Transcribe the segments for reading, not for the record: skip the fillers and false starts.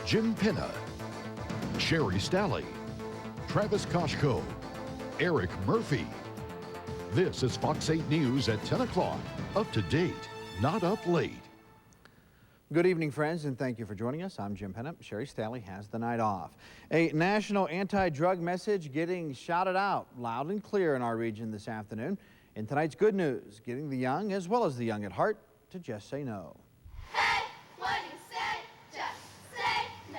Jim Penna, Sherry Stalley, Travis Koshko, Eric Murphy. This is Fox 8 News at 10 o'clock. Up to date, not up late. Good evening, friends, and thank you for joining us. I'm Jim Penna. Sherry Stalley has the night off. A national anti-drug message getting shouted out loud and clear in our region this afternoon. In tonight's good news, getting the young, as well as the young at heart, to just say no. Hey, what do you say? Just say no.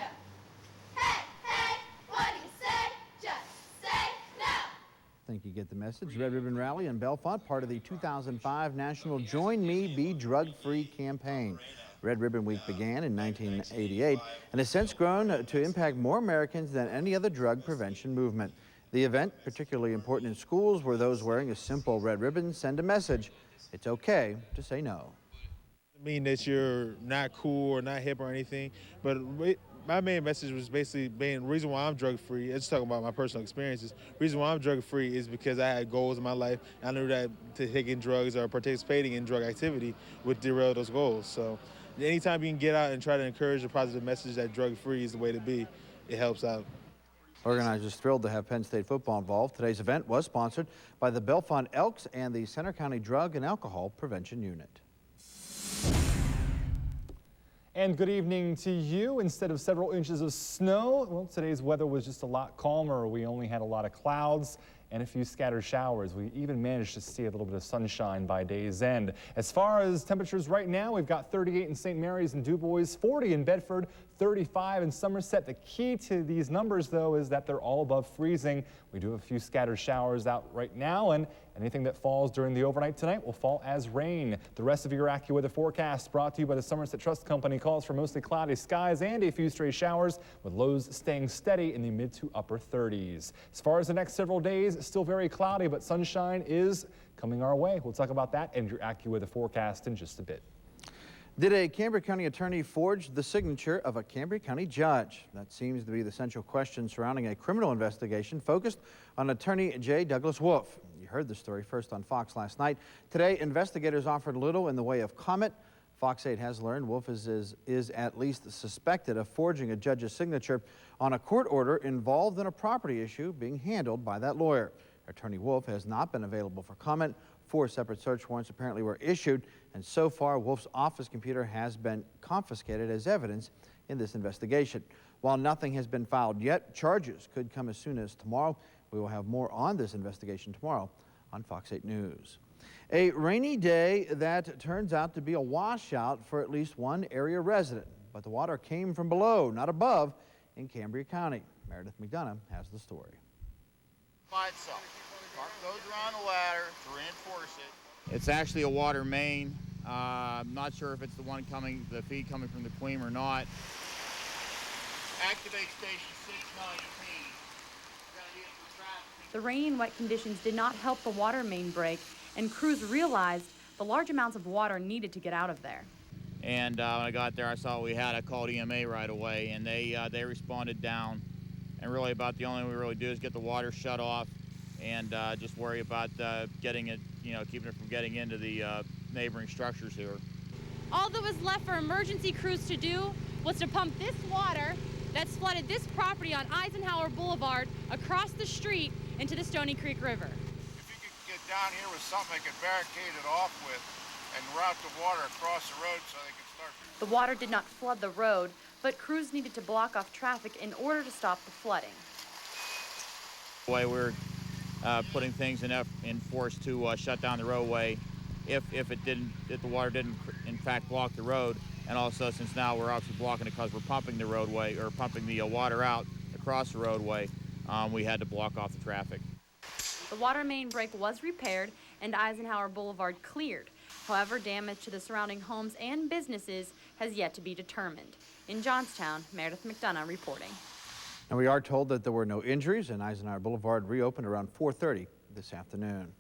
Hey, hey, what do you say? Just say no. Think you get the message. Red Ribbon Rally in Bellefonte, part of the 2005 National Join Me Be Drug Free campaign. Red Ribbon Week began in 1988 and has since grown to impact more Americans than any other drug prevention movement. The event, particularly important in schools where those wearing a simple red ribbon send a message. It's okay to say no. I mean that you're not cool or not hip or anything, but my main message was basically being the reason why I'm drug-free. It's talking about my personal experiences. The reason why I'm drug-free is because I had goals in my life. I knew that taking drugs or participating in drug activity would derail those goals. So anytime you can get out and try to encourage a positive message that drug-free is the way to be, it helps out. Organizers thrilled to have Penn State football involved. Today's event was sponsored by the Bellefonte Elks and the Center County Drug and Alcohol Prevention Unit. And good evening to you. Instead of several inches of snow, well, today's weather was just a lot calmer. We only had a lot of clouds and a few scattered showers. We even managed to see a little bit of sunshine by day's end. As far as temperatures right now, we've got 38 in St. Mary's and Du Bois, 40 in Bedford, 35 in Somerset. The key to these numbers, though, is that they're all above freezing. We do have a few scattered showers out right now, and anything that falls during the overnight tonight will fall as rain. The rest of your AccuWeather forecast brought to you by the Somerset Trust Company calls for mostly cloudy skies and a few stray showers, with lows staying steady in the mid to upper 30s. As far as the next several days, still very cloudy, but sunshine is coming our way. We'll talk about that and your AccuWeather forecast in just a bit. Did a Cambria County attorney forge the signature of a Cambria County judge? That seems to be the central question surrounding a criminal investigation focused on attorney J. Douglas Wolf. You heard the story first on Fox last night. Today, investigators offered little in the way of comment. Fox 8 has learned Wolf is at least suspected of forging a judge's signature on a court order involved in a property issue being handled by that lawyer. Attorney Wolf has not been available for comment. 4 separate search warrants apparently were issued, and so far Wolf's office computer has been confiscated as evidence in this investigation. While nothing has been filed yet, charges could come as soon as tomorrow. We will have more on this investigation tomorrow on Fox 8 News. A rainy day that turns out to be a washout for at least one area resident, but the water came from below, not above, in Cambria County. Meredith McDonough has the story. By itself. Goes around the ladder to reinforce it. It's actually a water main. I'm not sure if it's the one the feed coming from the Queen or not. Activate station 619. The rain and wet conditions did not help the water main break, and crews realized the large amounts of water needed to get out of there. And when I got there, I saw we had. I called EMA right away, and they responded down. And really, about the only thing we really do is get the water shut off, and just worry about getting it, keeping it from getting into the neighboring structures here. All that was left for emergency crews to do was to pump this water that's flooded this property on Eisenhower Boulevard across the street into the Stony Creek River. If you could get down here with something they could barricade it off with and route the water across the road so they could start. The water did not flood the road, but crews needed to block off traffic in order to stop the flooding. The way we're putting things in force to shut down the roadway if the water didn't in fact block the road, and also since now we're obviously blocking it because we're pumping the roadway or pumping the water out across the roadway, we had to block off the traffic. The water main break was repaired and Eisenhower Boulevard cleared. However, damage to the surrounding homes and businesses has yet to be determined. In Johnstown, Meredith McDonough reporting. And we are told that there were no injuries, and Eisenhower Boulevard reopened around 4:30 this afternoon.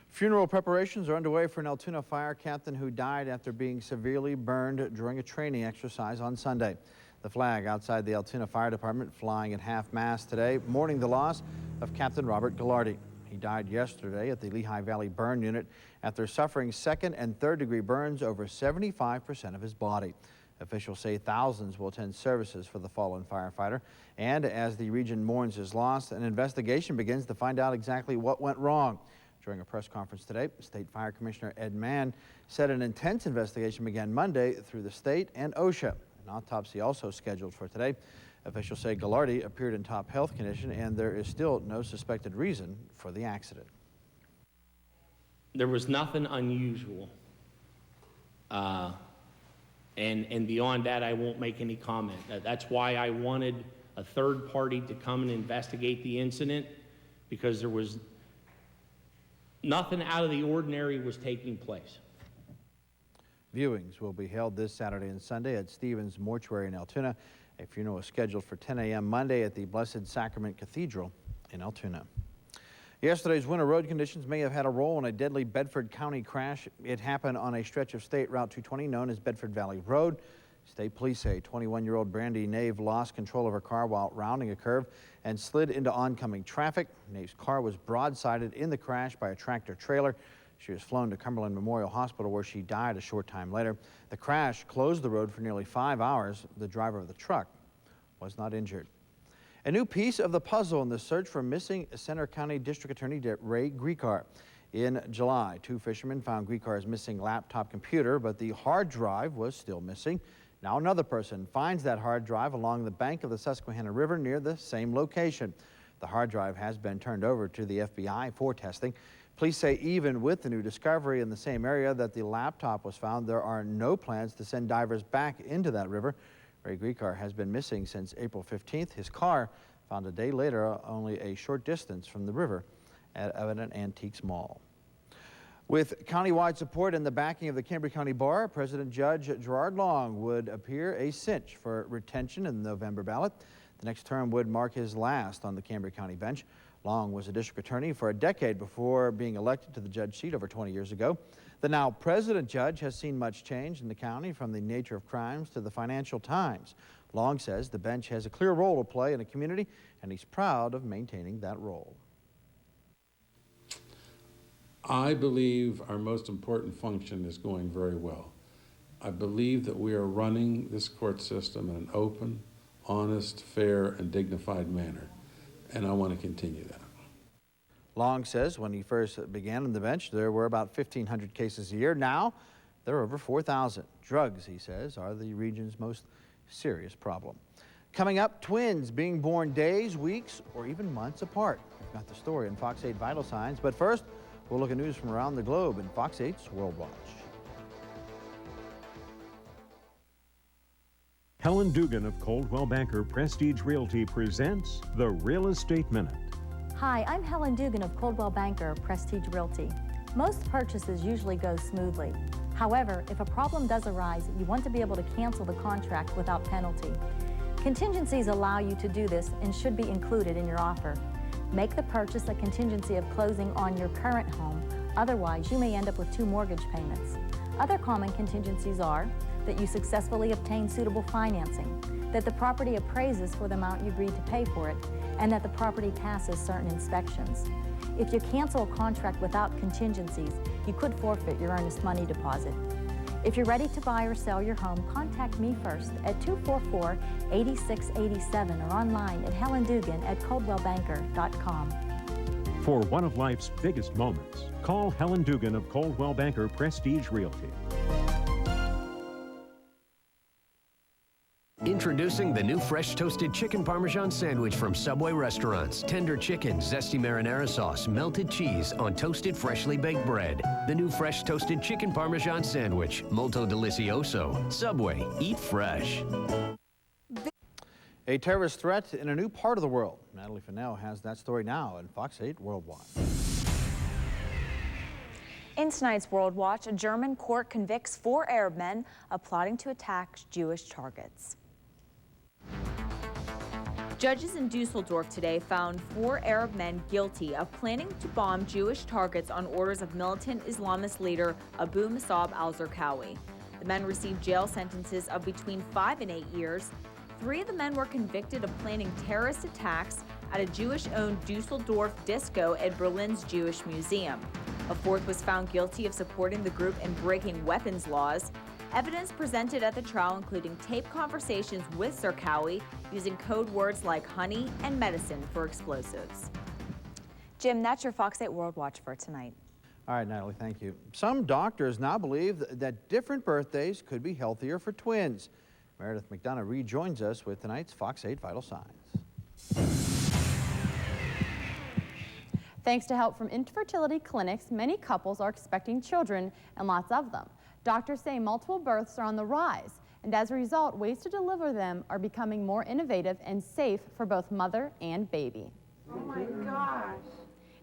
Funeral preparations are underway for an Altoona fire captain who died after being severely burned during a training exercise on Sunday. The flag outside the Altoona Fire Department flying at half-mast today, mourning the loss of Captain Robert Gallardi. He died yesterday at the Lehigh Valley Burn Unit after suffering second and third degree burns over 75% of his body. Officials say thousands will attend services for the fallen firefighter. And as the region mourns his loss, an investigation begins to find out exactly what went wrong. During a press conference today, State Fire Commissioner Ed Mann said an intense investigation began Monday through the state and OSHA. An autopsy also scheduled for today. Officials say Gallardi appeared in top health condition, and there is still no suspected reason for the accident. There was nothing unusual. And beyond that, I won't make any comment. That's why I wanted a third party to come and investigate the incident, because there was nothing out of the ordinary was taking place. Viewings will be held this Saturday and Sunday at Stevens Mortuary in Altoona. A funeral is scheduled for 10 a.m. Monday at the Blessed Sacrament Cathedral in Altoona. Yesterday's winter road conditions may have had a role in a deadly Bedford County crash. It happened on a stretch of State Route 220 known as Bedford Valley Road. State police say 21-year-old Brandy Nave lost control of her car while rounding a curve and slid into oncoming traffic. Nave's car was broadsided in the crash by a tractor trailer. She was flown to Cumberland Memorial Hospital, where she died a short time later. The crash closed the road for nearly 5 hours. The driver of the truck was not injured. A new piece of the puzzle in the search for missing Center County District Attorney Ray Griecar. In July, 2 fishermen found Griecar's missing laptop computer, but the hard drive was still missing. Now another person finds that hard drive along the bank of the Susquehanna River near the same location. The hard drive has been turned over to the FBI for testing. Police say even with the new discovery in the same area that the laptop was found, there are no plans to send divers back into that river. Ray Griecar has been missing since April 15th. His car found a day later only a short distance from the river at Evident Antiques Mall. With countywide support and the backing of the Cambria County Bar, President Judge Gerard Long would appear a cinch for retention in the November ballot. The next term would mark his last on the Cambria County bench. Long was a district attorney for a decade before being elected to the judge seat over 20 years ago. The now president judge has seen much change in the county, from the nature of crimes to the financial times. Long says the bench has a clear role to play in the community, and he's proud of maintaining that role. I believe our most important function is going very well. I believe that we are running this court system in an open, honest, fair, and dignified manner, and I want to continue that. Long says when he first began on the bench, there were about 1,500 cases a year. Now, there are over 4,000. Drugs, he says, are the region's most serious problem. Coming up, twins being born days, weeks, or even months apart. We've got the story in Fox 8 Vital Signs, but first, we'll look at news from around the globe in Fox 8's World Watch. Helen Dugan of Coldwell Banker Prestige Realty presents the Real Estate Minute. Hi, I'm Helen Dugan of Coldwell Banker Prestige Realty. Most purchases usually go smoothly. However, if a problem does arise, you want to be able to cancel the contract without penalty. Contingencies allow you to do this and should be included in your offer. Make the purchase a contingency of closing on your current home. Otherwise, you may end up with 2 mortgage payments. Other common contingencies are that you successfully obtain suitable financing, that the property appraises for the amount you agreed to pay for it, and that the property passes certain inspections. If you cancel a contract without contingencies, you could forfeit your earnest money deposit. If you're ready to buy or sell your home, contact me first at 244-8687 or online at helendugan@coldwellbanker.com. For one of life's biggest moments, call Helen Dugan of Coldwell Banker Prestige Realty. Introducing the new fresh toasted chicken Parmesan sandwich from Subway restaurants. Tender chicken, zesty marinara sauce, melted cheese on toasted freshly baked bread. The new fresh toasted chicken Parmesan sandwich. Molto delicioso. Subway, eat fresh. A terrorist threat in a new part of the world. Natalie Fennell has that story now in Fox 8 World Watch. In tonight's World Watch, a German court convicts 4 Arab men of plotting to attack Jewish targets. Judges in Dusseldorf today found 4 Arab men guilty of planning to bomb Jewish targets on orders of militant Islamist leader Abu Musab al-Zarqawi. The men received jail sentences of between 5 and 8 years. 3 of the men were convicted of planning terrorist attacks at a Jewish-owned Dusseldorf disco at Berlin's Jewish Museum. A 4th was found guilty of supporting the group and breaking weapons laws. Evidence presented at the trial including taped conversations with Sir Cowie using code words like honey and medicine for explosives. Jim, that's your Fox 8 World Watch for tonight. All right, Natalie, thank you. Some doctors now believe that different birthdays could be healthier for twins. Meredith McDonough rejoins us with tonight's Fox 8 Vital Signs. Thanks to help from infertility clinics, many couples are expecting children, and lots of them. Doctors say multiple births are on the rise, and as a result, ways to deliver them are becoming more innovative and safe for both mother and baby. Oh my gosh.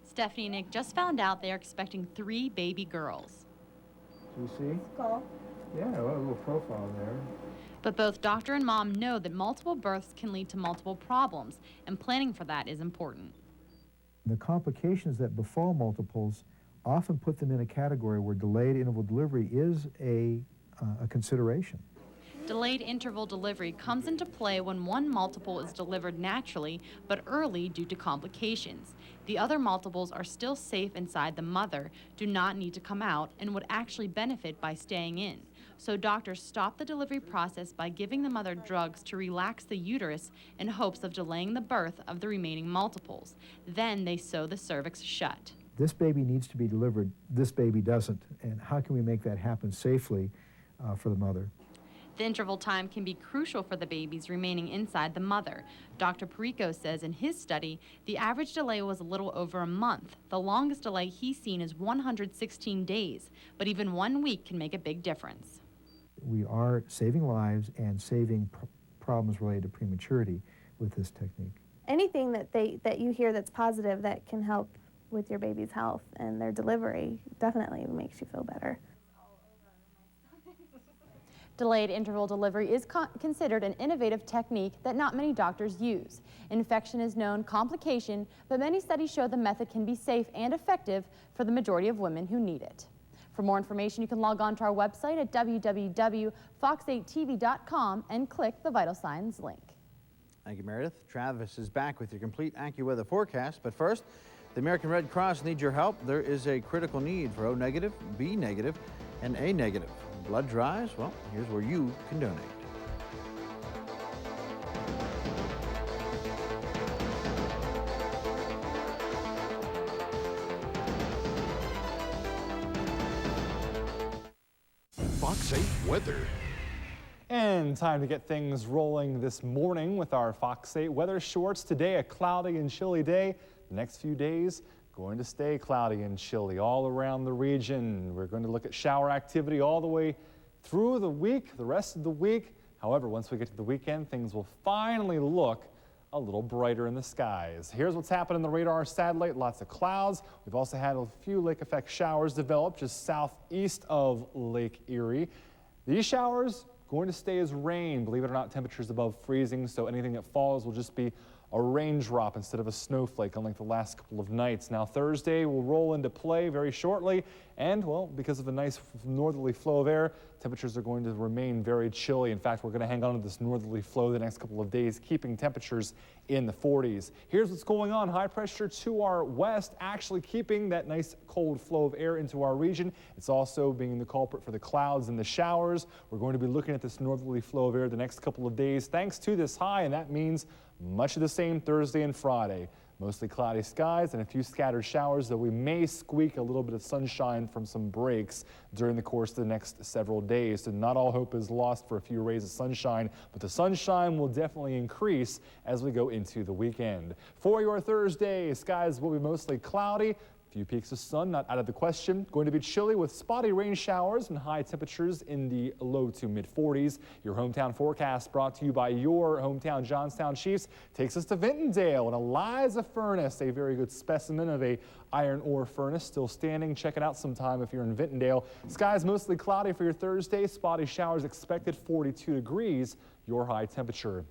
Stephanie and Nick just found out they are expecting 3 baby girls. Do you see? Skull. Yeah, a little profile there. But both doctor and mom know that multiple births can lead to multiple problems, and planning for that is important. The complications that befall multiples often put them in a category where delayed interval delivery is a consideration. Delayed interval delivery comes into play when one multiple is delivered naturally but early due to complications. The other multiples are still safe inside the mother, do not need to come out, and would actually benefit by staying in. So doctors stop the delivery process by giving the mother drugs to relax the uterus in hopes of delaying the birth of the remaining multiples. Then they sew the cervix shut. This baby needs to be delivered, this baby doesn't, and how can we make that happen safely for the mother? The interval time can be crucial for the babies remaining inside the mother. Dr. Perico says in his study, the average delay was a little over a month. The longest delay he's seen is 116 days, but even 1 week can make a big difference. We are saving lives and saving problems related to prematurity with this technique. Anything that you hear that's positive that can help with your baby's health and their delivery definitely makes you feel better. Delayed interval delivery is considered an innovative technique that not many doctors use. Infection is known complication, but many studies show the method can be safe and effective for the majority of women who need it. For more information, you can log on to our website at www.fox8tv.com and click the Vital Signs link. Thank you, Meredith. Travis is back with your complete AccuWeather forecast, but first, the American Red Cross needs your help. There is a critical need for O negative, B negative, and A negative. Blood dries? Well, here's where you can donate. Fox 8 weather. And time to get things rolling this morning with our Fox 8 weather shorts. Today, a cloudy and chilly day. The next few days, going to stay cloudy and chilly all around the region. We're going to look at shower activity all the way through the week, the rest of the week. However, once we get to the weekend, things will finally look a little brighter in the skies. Here's what's happened in the radar satellite. Lots of clouds. We've also had a few lake effect showers develop just southeast of Lake Erie. These showers going to stay as rain. Believe it or not, temperatures above freezing, so anything that falls will just be a raindrop instead of a snowflake, unlike the last couple of nights. Now Thursday will roll into play very shortly, and well, because of a nice northerly flow of air, temperatures are going to remain very chilly. In fact, we're going to hang on to this northerly flow the next couple of days, keeping temperatures in the 40s. Here's what's going on. High pressure to our west, actually keeping that nice cold flow of air into our region. It's also being the culprit for the clouds and the showers. We're going to be looking at this northerly flow of air the next couple of days thanks to this high, and that means much of the same Thursday and Friday. Mostly cloudy skies and a few scattered showers, though we may squeak a little bit of sunshine from some breaks during the course of the next several days. So not all hope is lost for a few rays of sunshine, but the sunshine will definitely increase as we go into the weekend. For your Thursday, skies will be mostly cloudy. Few peaks of sun not out of the question. Going to be chilly with spotty rain showers and high temperatures in the low to mid 40s. Your hometown forecast brought to you by your hometown Johnstown Chiefs takes us to Vintondale and Eliza Furnace, a very good specimen of a iron ore furnace still standing. Check it out sometime if you're in Vintondale. Skies mostly cloudy for your Thursday. Spotty showers expected, 42 degrees, your high temperature.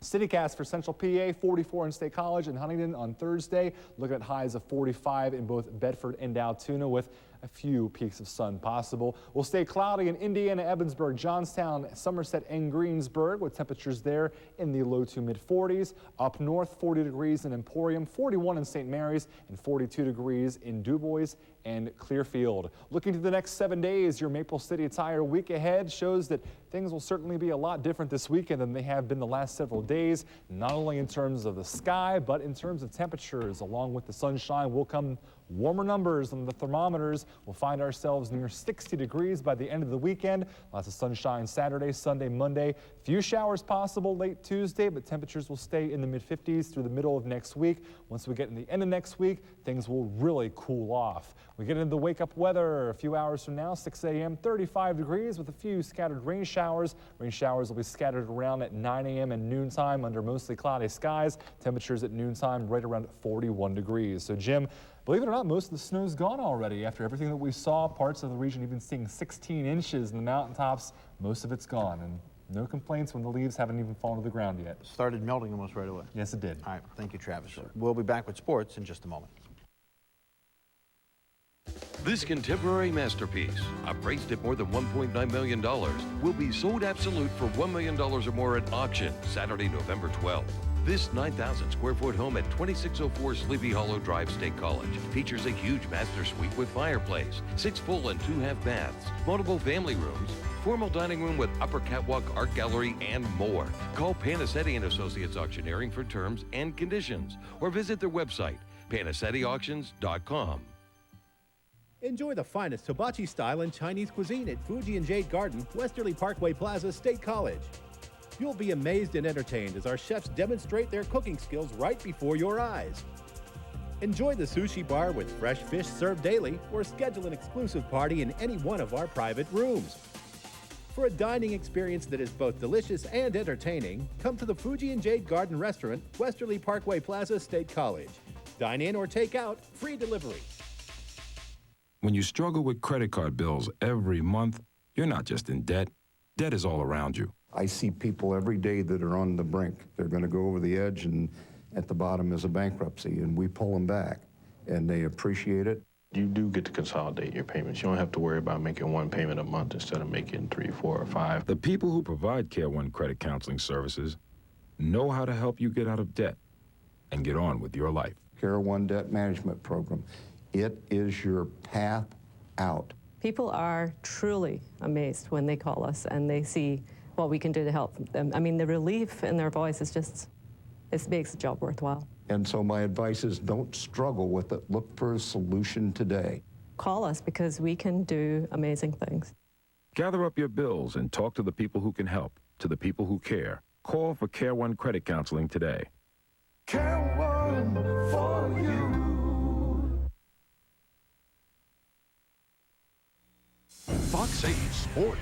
CityCast for Central PA, 44 in State College and Huntington on Thursday. Looking at highs of 45 in both Bedford and Altoona with a few peaks of sun possible. We'll stay cloudy in Indiana, Evansburg, Johnstown, Somerset, and Greensburg with temperatures there in the low to mid 40s. Up north, 40 degrees in Emporium, 41 in St. Mary's, and 42 degrees in Du Bois and Clearfield. Looking to the next 7 days, your Maple City Tire week ahead shows that things will certainly be a lot different this weekend than they have been the last several days, not only in terms of the sky, but in terms of temperatures. Along with the sunshine will come warmer numbers on the thermometers. We'll find ourselves near 60 degrees by the end of the weekend. Lots of sunshine Saturday, Sunday, Monday. Few showers possible late Tuesday, but temperatures will stay in the mid-50s through the middle of next week. Once we get in the end of next week, things will really cool off. We get into the wake-up weather a few hours from now, 6 a.m., 35 degrees with a few scattered rain showers. Rain showers will be scattered around at 9 a.m. and noontime under mostly cloudy skies. Temperatures at noontime right around 41 degrees. So, Jim, believe it or not, most of the snow's gone already. After everything that we saw, parts of the region even seeing 16 inches in the mountaintops, most of it's gone. And no complaints when the leaves haven't even fallen to the ground yet. Started melting almost right away. Yes, it did. All right, thank you, Travis. Sure. We'll be back with sports in just a moment. This contemporary masterpiece, appraised at more than $1.9 million, will be sold absolute for $1 million or more at auction Saturday, November 12th. This 9,000 square foot home at 2604 Sleepy Hollow Drive State College features a huge master suite with fireplace, 6 full and 2 half baths, multiple family rooms, formal dining room with upper catwalk, art gallery, and more. Call Panicetti & Associates Auctioneering for terms and conditions, or visit their website, panicettiauctions.com. Enjoy the finest hibachi style and Chinese cuisine at Fuji and Jade Garden, Westerly Parkway Plaza, State College. You'll be amazed and entertained as our chefs demonstrate their cooking skills right before your eyes. Enjoy the sushi bar with fresh fish served daily, or schedule an exclusive party in any one of our private rooms. For a dining experience that is both delicious and entertaining, come to the Fuji and Jade Garden Restaurant, Westerly Parkway Plaza, State College. Dine in or take out, free delivery. When you struggle with credit card bills every month, you're not just in debt. Debt is all around you. I see people every day that are on the brink. They're going to go over the edge, and at the bottom is a bankruptcy, and we pull them back, and they appreciate it. You do get to consolidate your payments. You don't have to worry about making one payment a month instead of making 3, 4, or 5. The people who provide Care One credit counseling services know how to help you get out of debt and get on with your life. Care One Debt Management Program. It is your path out. People are truly amazed when they call us and they see what we can do to help them. I mean, the relief in their voice is just, it makes the job worthwhile. And so my advice is don't struggle with it. Look for a solution today. Call us because we can do amazing things. Gather up your bills and talk to the people who can help, to the people who care. Call for Care One credit counseling today. Care One for you. Fox 8 Sports.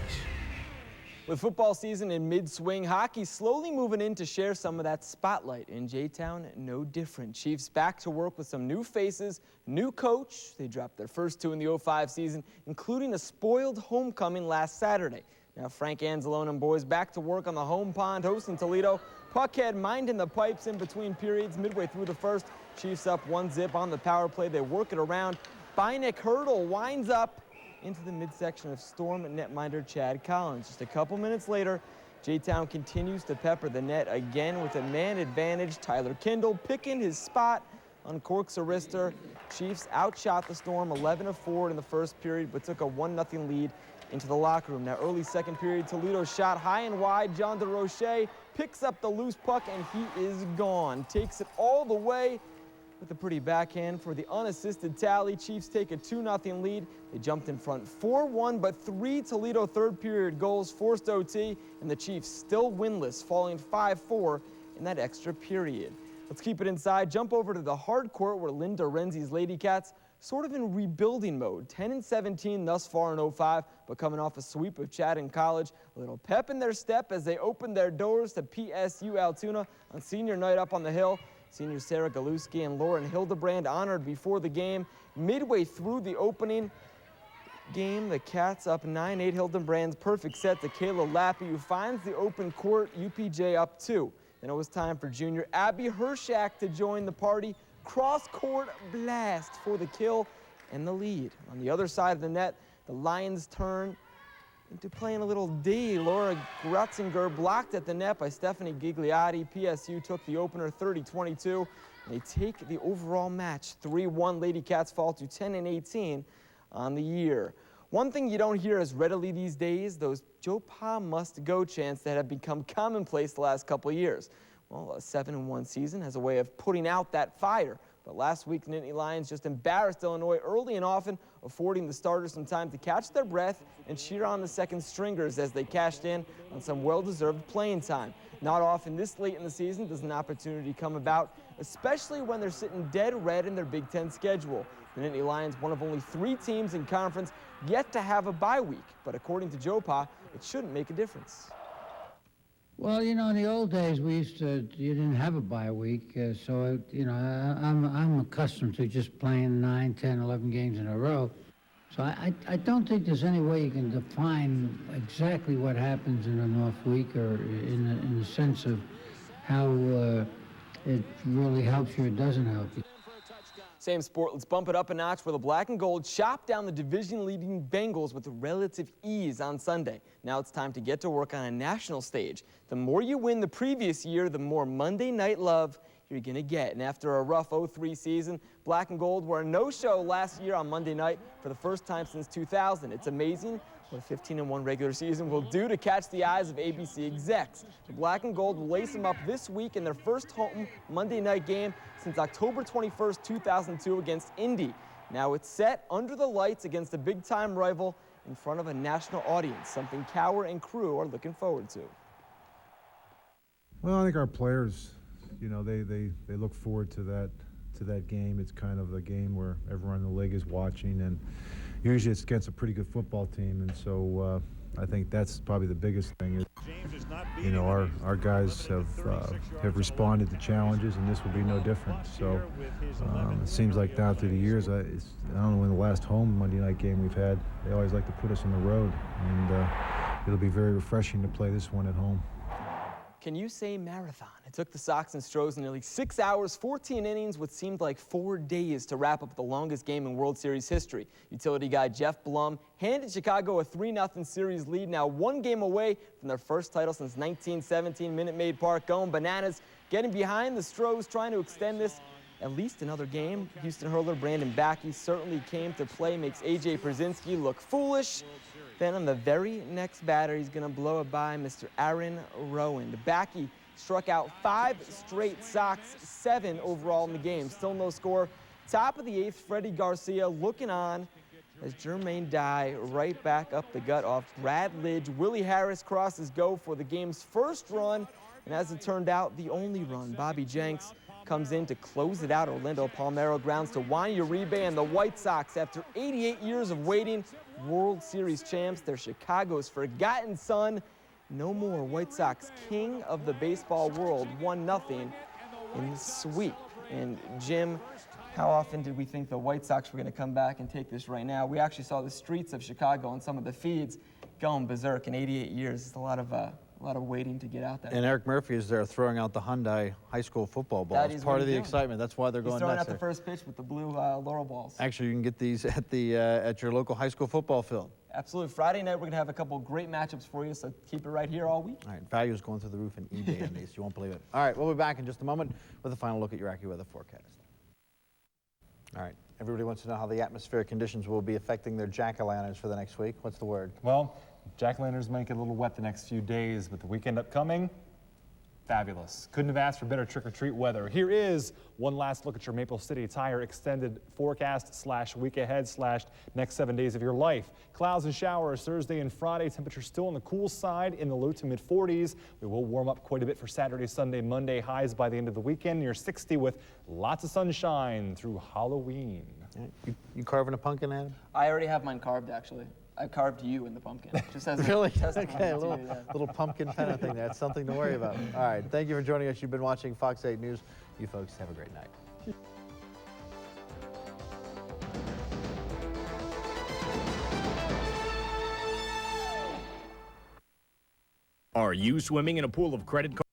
With football season in mid-swing, hockey slowly moving in to share some of that spotlight. In J-Town, no different. Chiefs back to work with some new faces, new coach. They dropped their first 2 in the 05 season, including a spoiled homecoming last Saturday. Now Frank Anzalone and boys back to work on the home pond, hosting Toledo. Puckhead minding the pipes in between periods. Midway through the first, Chiefs up 1-0 on the power play. They work it around. Beinek hurdle winds up into the midsection of Storm netminder Chad Collins. Just a couple minutes later, J-Town continues to pepper the net again with a man advantage. Tyler Kindle picking his spot, uncorks a wrister. Chiefs outshot the Storm 11-4 in the first period, but took a 1-0 lead into the locker room. Now early second period, Toledo shot high and wide. John DeRoche picks up the loose puck and he is gone. Takes it all the way with a pretty backhand for the unassisted tally. Chiefs take a 2-0 lead. They jumped in front 4-1, but 3 Toledo third period goals forced OT, and the Chiefs still winless, falling 5-4 in that extra period. Let's keep it inside. Jump over to the hard court where Linda Renzi's Lady Cats sort of in rebuilding mode. 10-17 thus far in 05, but coming off a sweep of Chatham College. A little pep in their step as they open their doors to PSU Altoona on senior night up on the hill. Senior Sarah Galuski and Lauren Hildebrand honored before the game. Midway through the opening game, the Cats up 9-8. Hildebrand's perfect set to Kayla Lappy, who finds the open court. UPJ up 2. Then it was time for junior Abby Hershak to join the party. Cross-court blast for the kill and the lead. On the other side of the net, the Lions turn into playing a little D. Laura Grutzinger blocked at the net by Stephanie Gigliotti. PSU took the opener 30-22. They take the overall match 3-1. Lady Cats fall to 10-18 on the year. One thing you don't hear as readily these days, those Joe Pa must-go chants that have become commonplace the last couple of years. Well, a 7-1 season has a way of putting out that fire. But last week, the Nittany Lions just embarrassed Illinois early and often, affording the starters some time to catch their breath and cheer on the second stringers as they cashed in on some well-deserved playing time. Not often this late in the season does an opportunity come about, especially when they're sitting dead red in their Big Ten schedule. The Nittany Lions, one of only 3 teams in conference yet to have a bye week, but according to Joe Pa, it shouldn't make a difference. Well, you know, in the old days, you didn't have a bye week, so, you know, I'm accustomed to just playing 9, 10, 11 games in a row. So I don't think there's any way you can define exactly what happens in an off week or in the sense of how it really helps you or doesn't help you. Same sport, let's bump it up a notch where the black and gold chopped down the division-leading Bengals with relative ease on Sunday. Now it's time to get to work on a national stage. The more you win the previous year, the more Monday Night Love you're going to get. And after a rough 0-3 season, black and gold were a no-show last year on Monday night for the first time since 2000. It's amazing what a 15-1 regular season will do to catch the eyes of ABC execs. The black and gold will lace them up this week in their first home Monday night game since October 21st, 2002 against Indy. Now it's set under the lights against a big-time rival in front of a national audience, something Cower and crew are looking forward to. Well, I think our players, you know, they look forward to that game. It's kind of a game where everyone in the league is watching, and usually it's against a pretty good football team, and so I think that's probably the biggest thing. Is, you know, our guys have responded to challenges, and this will be no different. So it seems like down through the years, I don't know when the last home Monday night game we've had, they always like to put us on the road, and it'll be very refreshing to play this one at home. Can you say marathon? It took the Sox and Stros nearly 6 hours, 14 innings, what seemed like 4 days to wrap up the longest game in World Series history. Utility guy Jeff Blum handed Chicago a 3-0 series lead, now 1 game away from their first title since 1917. Minute Maid Park going bananas, getting behind the Stros, trying to extend this at least another game. Houston hurler Brandon Backey certainly came to play, makes A.J. Przinsky look foolish. Then on the very next batter, he's going to blow it by Mr. Aaron Rowan. Backey struck out 5 straight Sox, 7 overall in the game. Still no score. Top of the 8th, Freddie Garcia looking on as Jermaine Dye right back up the gut off Brad Lidge. Willie Harris crosses go for the game's first run, and as it turned out, the only run. Bobby Jenks comes in to close it out. Orlando Palmeiro grounds to Juan Uribe, and the White Sox, after 88 years of waiting, World Series champs. They're Chicago's forgotten son. No more. White Sox king of the baseball world, 1-0 in the sweep. And Jim, how often did we think the White Sox were going to come back and take this right now? We actually saw the streets of Chicago and some of the feeds going berserk in 88 years. It's a lot of waiting to get out there. And Eric Murphy is there throwing out the Hyundai high school football balls. It's part of the excitement. That's why they're going nuts. He's throwing out the first pitch with the blue Laurel balls. Actually, you can get these at your local high school football field. Absolutely. Friday night, we're going to have a couple great matchups for you, so keep it right here all week. All right, value's going through the roof in eBay on these. You won't believe it. All right, we'll be back in just a moment with a final look at your AccuWeather forecast. All right, everybody wants to know how the atmospheric conditions will be affecting their jack-o'-lanterns for the next week. What's the word? Well, jack-o'-lanterns might get a little wet the next few days, but the weekend upcoming, fabulous. Couldn't have asked for better trick-or-treat weather. Here is one last look at your Maple City Tire extended forecast / week ahead / next 7 days of your life. Clouds and showers Thursday and Friday. Temperatures still on the cool side in the low to mid 40s. We will warm up quite a bit for Saturday, Sunday, Monday. Highs by the end of the weekend near 60 with lots of sunshine through Halloween. You carving a pumpkin, Adam? I already have mine carved, actually. I carved you in the pumpkin. Just as really? A okay, a little pumpkin kind of thing. That's something to worry about. All right, thank you for joining us. You've been watching Fox 8 News. You folks have a great night. Are you swimming in a pool of credit cards?